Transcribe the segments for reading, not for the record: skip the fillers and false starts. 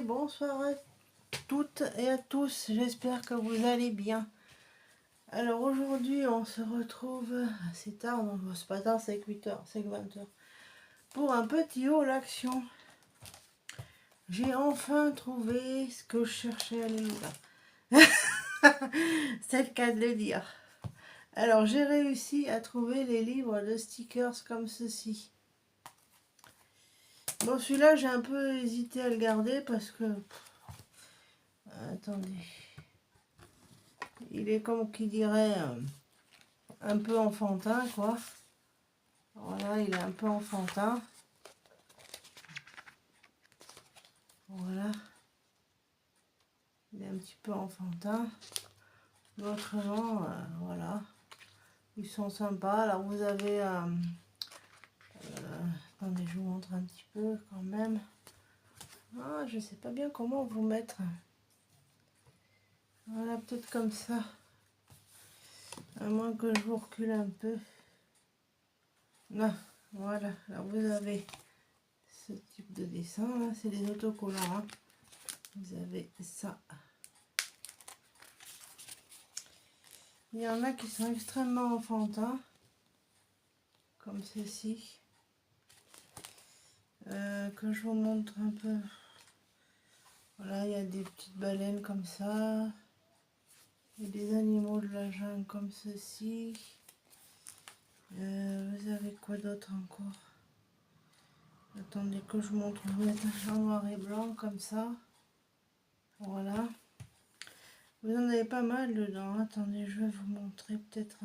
bonsoir à toutes et à tous, j'espère que vous allez bien. Alors aujourd'hui on se retrouve assez tard, non c'est pas tard, c'est 8h, c'est 20h, pour un petit haul action. J'ai enfin trouvé ce que je cherchais, alléluia. C'est le cas de le dire. Alors j'ai réussi à trouver les livres de stickers comme ceci. Bon, celui-là j'ai un peu hésité à le garder parce que... attendez. Il est comme qui dirait un peu enfantin, quoi. Voilà, il est un peu enfantin. Voilà. Il est un petit peu enfantin. Autrement, voilà. Ils sont sympas. Alors vous avez... attendez, je vous montre un petit peu quand même. Ah, je sais pas bien comment vous mettre. Voilà, peut-être comme ça. À moins que je vous recule un peu. Non, voilà. Alors vous avez ce type de dessin là, c'est des autocollants. Hein. Vous avez ça. Il y en a qui sont extrêmement enfantins, comme ceci. Que je vous montre un peu. Voilà, il y a des petites baleines comme ça. Il y a des animaux de la jungle comme ceci. Vous avez quoi d'autre encore? Attendez que je montre, je vais mettre un noir et blanc comme ça. Voilà. Vous en avez pas mal dedans. Attendez, je vais vous montrer peut-être.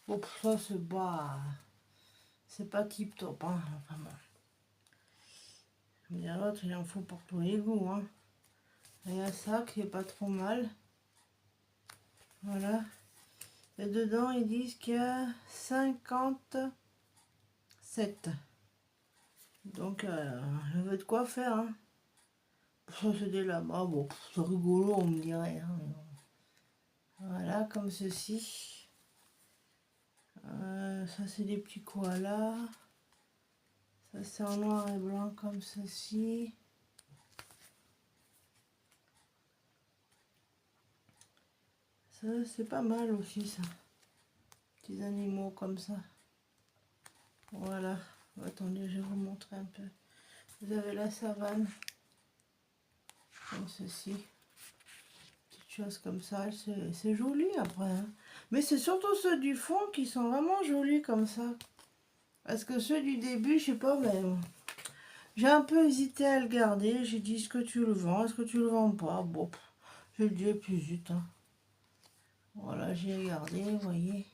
Bon, ça c'est bas. C'est pas tip top. Hein. Enfin bon. Mais l'autre, il en faut pour tous les goûts. Hein. Il y a ça qui est pas trop mal. Voilà. Et dedans, ils disent qu'il y a 57. Donc, je veux de quoi faire. Hein. Ça, c'est des lamas. Bon, c'est rigolo, on me dirait. Hein. Voilà, comme ceci. Ça, c'est des petits koalas. Ça, c'est en noir et blanc, comme ceci. Ça, c'est pas mal aussi, ça. Petits animaux comme ça. Voilà. Attendez, je vais vous montrer un peu. Vous avez la savane. Comme ceci. Petites choses comme ça. C'est joli après. Hein. Mais c'est surtout ceux du fond qui sont vraiment jolis comme ça. Parce que ceux du début, je sais pas, mais... j'ai un peu hésité à le garder. J'ai dit, est-ce que tu le vends? Est-ce que tu le vends pas? Bon, je le dis plus vite. Hein. Voilà, j'ai gardé, vous voyez.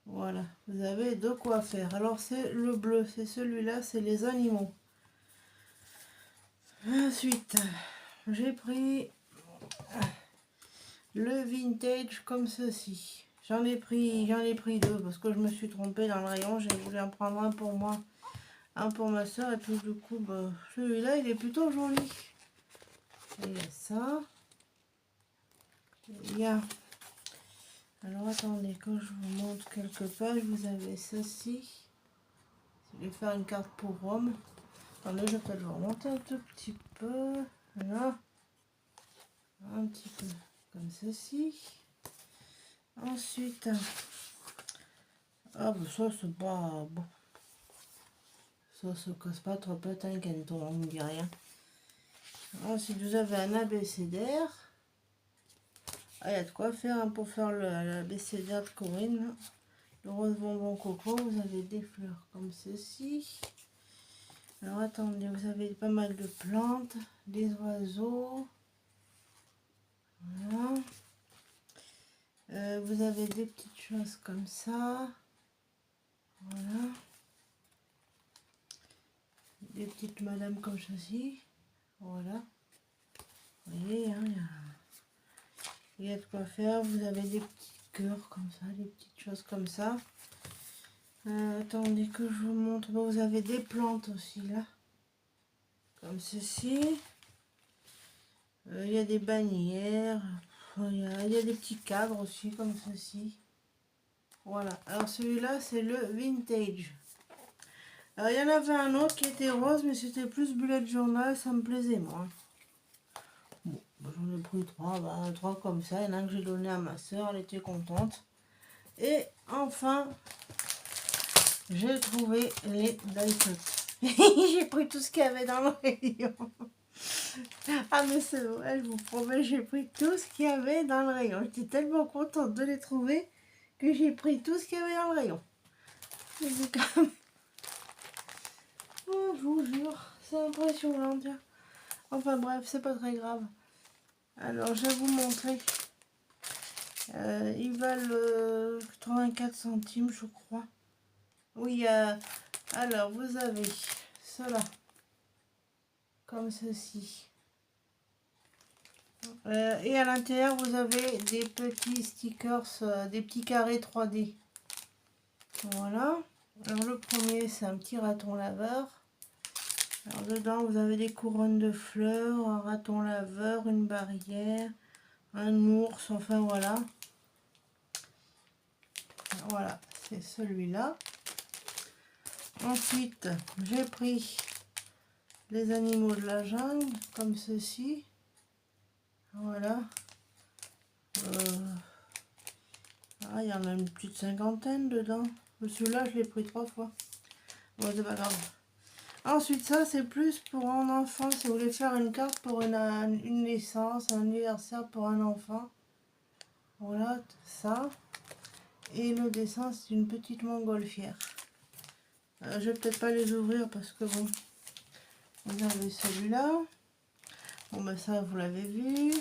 Voilà, vous avez de quoi faire. Alors, c'est le bleu, c'est celui-là, c'est les animaux. Ensuite, j'ai pris le vintage comme ceci. J'en ai pris deux parce que je me suis trompée dans le rayon. J'ai voulu en prendre un pour moi, un pour ma soeur. Et puis, du coup, bah, celui-là, il est plutôt joli. Et il y a ça. Il y a... alors, attendez, quand je vous montre quelques pages, vous avez ceci. Je vais faire une carte pour Rome. Attendez, je vais peut-être vous remonter un tout petit peu. Voilà. Un petit peu comme ceci. Ensuite, ah bah ça c'est pas bon. Ça se casse pas trop peut-être un canton, on ne dit rien. Ensuite, vous avez un abécédaire. Ah, il y a de quoi faire hein, pour faire l'abécédaire de Corinne. Le rose bonbon coco, vous avez des fleurs comme ceci. Alors attendez, vous avez pas mal de plantes, des oiseaux. Voilà. Vous avez des petites choses comme ça. Voilà. Des petites madames comme ceci. Voilà. Vous voyez, hein, il y a de quoi faire. Vous avez des petits cœurs comme ça, des petites choses comme ça. Attendez que je vous montre. Bon, vous avez des plantes aussi là. Comme ceci. Il y a des bannières. Il y a des petits cadres aussi comme ceci. Voilà. Alors celui-là, c'est le vintage. Alors, il y en avait un autre qui était rose, mais c'était plus bullet journal, ça me plaisait moins. Bon, bah, j'en ai pris 3, bah, 3 comme ça. Il y en a un que j'ai donné à ma soeur, elle était contente. Et enfin, j'ai trouvé les die cuts. J'ai pris tout ce qu'il y avait dans le rayon. Ah mais c'est vrai, je vous promets, j'ai pris tout ce qu'il y avait dans le rayon. J'étais tellement contente de les trouver que j'ai pris tout ce qu'il y avait dans le rayon. Oh, je vous jure, c'est impressionnant. Tiens. Enfin bref, c'est pas très grave. Alors, je vais vous montrer. Ils valent 84 centimes, je crois. Oui, alors vous avez cela, comme ceci. Et à l'intérieur, vous avez des petits stickers, des petits carrés 3D. Voilà. Alors le premier, c'est un petit raton laveur. Alors dedans, vous avez des couronnes de fleurs, un raton laveur, une barrière, un ours, enfin voilà. Voilà, c'est celui-là. Ensuite, j'ai pris les animaux de la jungle, comme ceci. Voilà. Ah, il y en a une petite cinquantaine dedans. Celui-là, je l'ai pris 3 fois. Bon, c'est pas grave. Ensuite, ça, c'est plus pour un enfant. Si vous voulez faire une carte pour une naissance, un anniversaire pour un enfant. Voilà, ça. Et le dessin, c'est une petite montgolfière. Je vais peut-être pas les ouvrir parce que bon, vous avez celui-là. Bon, ben ça, vous l'avez vu.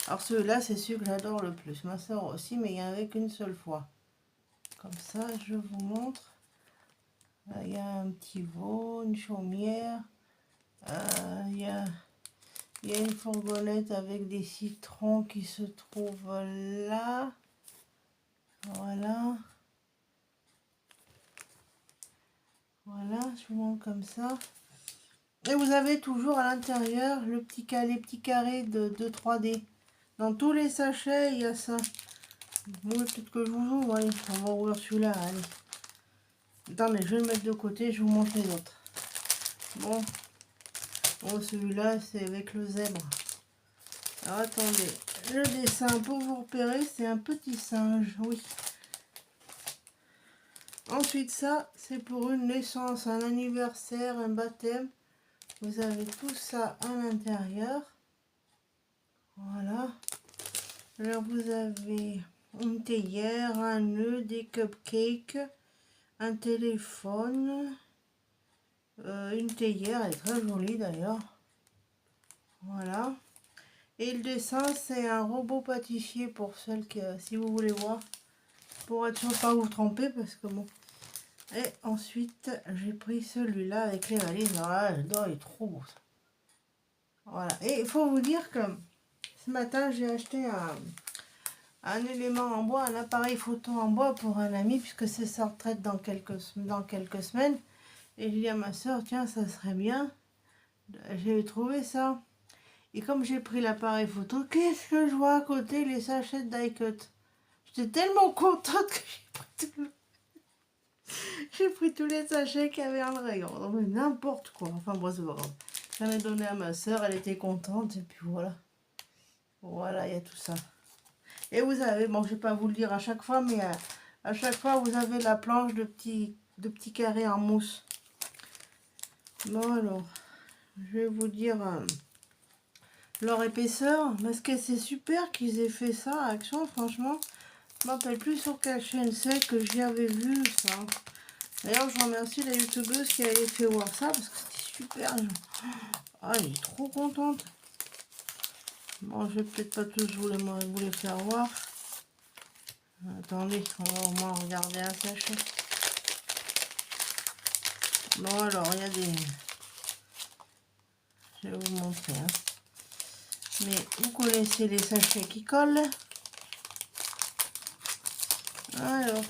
Alors, celui-là, c'est celui que j'adore le plus. Ma soeur aussi, mais il n'y en avait qu'une seule fois. Comme ça, je vous montre. Il y a un petit veau, une chaumière. Il y a une fourgonnette avec des citrons qui se trouvent là. Voilà. Voilà, je vous montre comme ça. Et vous avez toujours à l'intérieur les petits carrés de 3D. Dans tous les sachets, il y a ça. Bon, peut-être que je vous ouvre. Allez, on va ouvrir celui-là. Allez. Attendez, je vais le mettre de côté, je vous montre les autres. Bon, celui-là, c'est avec le zèbre. Alors, attendez, le dessin, pour vous repérer, c'est un petit singe, oui. Ensuite, ça, c'est pour une naissance, un anniversaire, un baptême. Vous avez tout ça à l'intérieur. Voilà. Alors, vous avez une théière, un nœud, des cupcakes, un téléphone, une théière, elle est très jolie d'ailleurs. Voilà. Et le dessin, c'est un robot pâtissier pour celles qui, si vous voulez voir, pour être sûr de ne pas vous tromper, parce que bon. Et ensuite, j'ai pris celui-là avec les valises. Voilà, j'adore, il est trop beau ça. Voilà. Et il faut vous dire que ce matin, j'ai acheté un élément en bois, un appareil photo en bois pour un ami, puisque c'est sa retraite dans quelques semaines. Et je dis à ma soeur, tiens, ça serait bien. J'ai trouvé ça. Et comme j'ai pris l'appareil photo, qu'est-ce que je vois à côté? Les sachets de die cut. J'étais tellement contente que j'ai pris tous les sachets qu'il y avait en le rayon. Non, mais n'importe quoi. Enfin bon, c'est pas grave. J'en ai donné à ma soeur, elle était contente. Et puis voilà. Voilà, il y a tout ça. Et vous avez, bon, je vais pas vous le dire à chaque fois, mais à chaque fois, vous avez la planche de petits carrés en mousse. Bon, alors, je vais vous dire leur épaisseur. Parce que c'est super qu'ils aient fait ça à Action, franchement. Je ne me rappelle plus sur quelle chaîne c'est que j'y avais vu ça. D'ailleurs, je remercie la youtubeuse qui avait fait voir ça parce que c'était super. Ah, elle est trop contente. Bon, je vais peut-être pas tous vous les faire voir. Attendez, on va au moins regarder un sachet. Bon, alors, il y a des... Je vais vous montrer. Hein. Mais vous connaissez les sachets qui collent. Alors...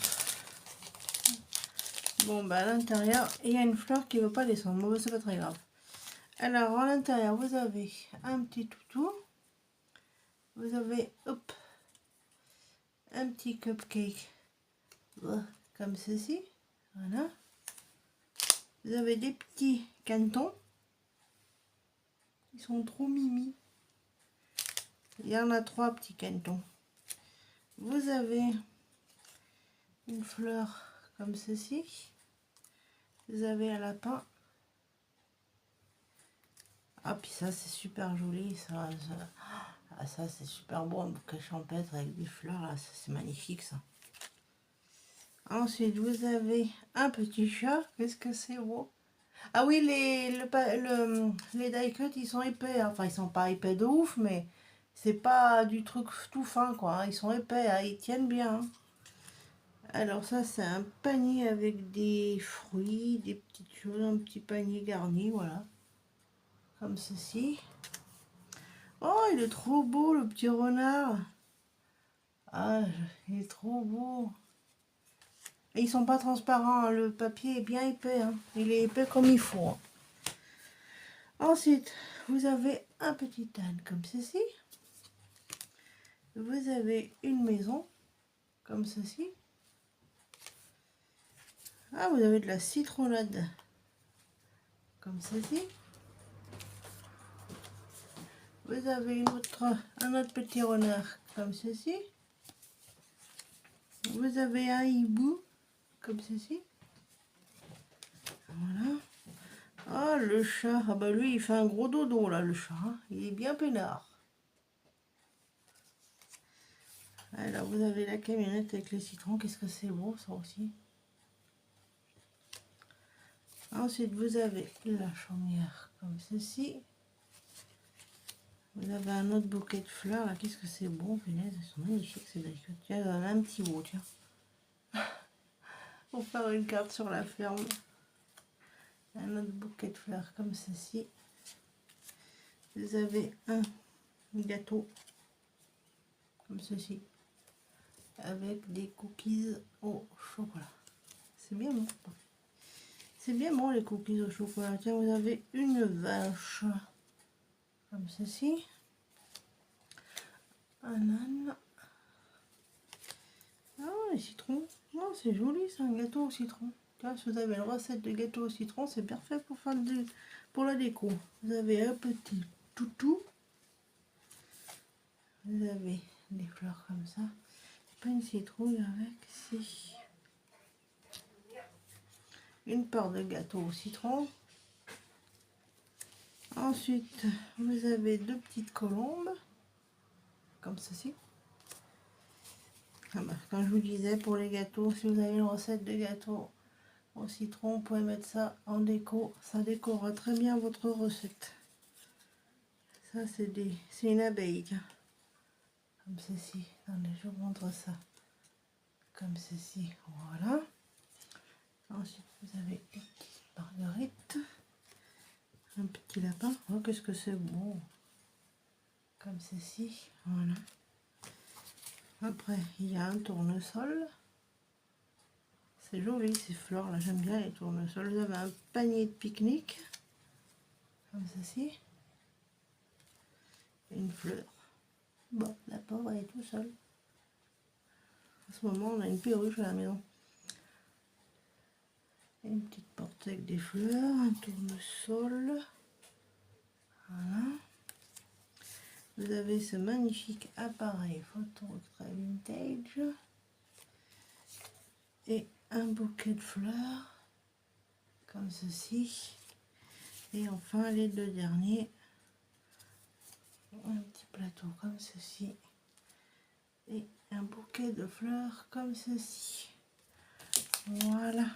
Bon, bah à l'intérieur, il y a une fleur qui ne veut pas descendre. Bon, c'est pas très grave. Alors, à l'intérieur, vous avez un petit toutou. Vous avez, hop, un petit cupcake. Comme ceci. Voilà. Vous avez des petits canetons. Ils sont trop mimi. Il y en a 3 petits canetons. Vous avez une fleur comme ceci. Vous avez un lapin. Ah, puis ça, c'est super joli. Ça c'est super beau, un bouquet champêtre avec des fleurs. Là, c'est magnifique, ça. Ensuite, vous avez un petit chat. Qu'est-ce que c'est beau. Ah oui, les die cut, ils sont épais. Enfin, ils sont pas épais de ouf, mais c'est pas du truc tout fin, quoi. Ils sont épais, hein, ils tiennent bien. Alors ça, c'est un panier avec des fruits, des petites choses, un petit panier garni, voilà. Comme ceci. Oh, il est trop beau, le petit renard. Ah, il est trop beau. Et ils sont pas transparents, hein. Le papier est bien épais, hein. Il est épais comme il faut, hein. Ensuite, vous avez un petit âne comme ceci. Vous avez une maison comme ceci. Ah, vous avez de la citronnade comme ceci. Vous avez un autre petit renard comme ceci. Vous avez un hibou comme ceci. Voilà. Ah, le chat. Ah bah lui, il fait un gros dodo là, le chat, hein. Il est bien peinard. Alors, vous avez la camionnette avec les citrons. Qu'est-ce que c'est beau, ça aussi. Ensuite, vous avez la chaumière comme ceci. Vous avez un autre bouquet de fleurs, là. Qu'est-ce que c'est beau, punaise. Elles sont magnifiques, ces daikon. Tiens, il y en a un petit beau, tiens. Pour faire une carte sur la ferme. Un autre bouquet de fleurs comme ceci. Vous avez un gâteau comme ceci. Avec des cookies au chocolat. C'est bien bon. C'est bien bon, les cookies au chocolat. Tiens, vous avez une vache comme ceci. Un âne. Ah, les citrons. Oh, c'est joli, c'est un gâteau au citron. Tiens, si vous avez une recette de gâteau au citron, c'est parfait pour faire pour la déco. Vous avez un petit toutou. Vous avez des fleurs comme ça. Pas une citrouille avec, si. Une part de gâteau au citron. Ensuite, vous avez 2 petites colombes, comme ceci. Ah bah, quand je vous disais, pour les gâteaux, si vous avez une recette de gâteau au citron, vous pouvez mettre ça en déco. Ça décorera très bien votre recette. Ça, c'est une abeille, tiens. Comme ceci. Attendez, je vous montre ça. Comme ceci, voilà. Ensuite, vous avez une petite marguerite. Un petit lapin. Oh, qu'est-ce que c'est beau. Comme ceci, voilà. Après, il y a un tournesol. C'est joli ces fleurs là, j'aime bien les tournesols. Vous avez un panier de pique-nique. Comme ceci. Une fleur. Bon, la pauvre, elle est tout seule. En ce moment, on a une perruche à la maison. Une petite porte avec des fleurs, un tournesol. Voilà. Vous avez ce magnifique appareil photo extra vintage. Et un bouquet de fleurs. Comme ceci. Et enfin, les 2 derniers. Un petit plateau comme ceci. Et un bouquet de fleurs comme ceci. Voilà.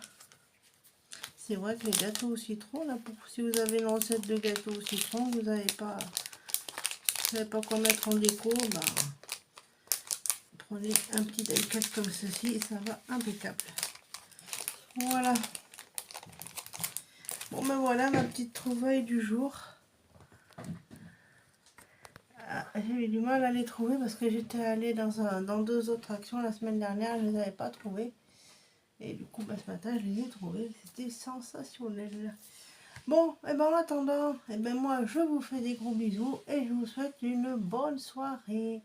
C'est vrai que les gâteaux au citron, là, si vous avez une recette de gâteau au citron, vous n'avez pas quoi mettre en déco, bah, prenez un petit die-cut comme ceci et ça va impeccable. Voilà. Bon ben voilà ma petite trouvaille du jour. Ah, j'ai eu du mal à les trouver parce que j'étais allée dans 2 autres actions la semaine dernière, je ne les avais pas trouvées. Et du coup, bah, ce matin, je les ai trouvés. C'était sensationnel. Bon, et ben en attendant, et ben moi, je vous fais des gros bisous et je vous souhaite une bonne soirée.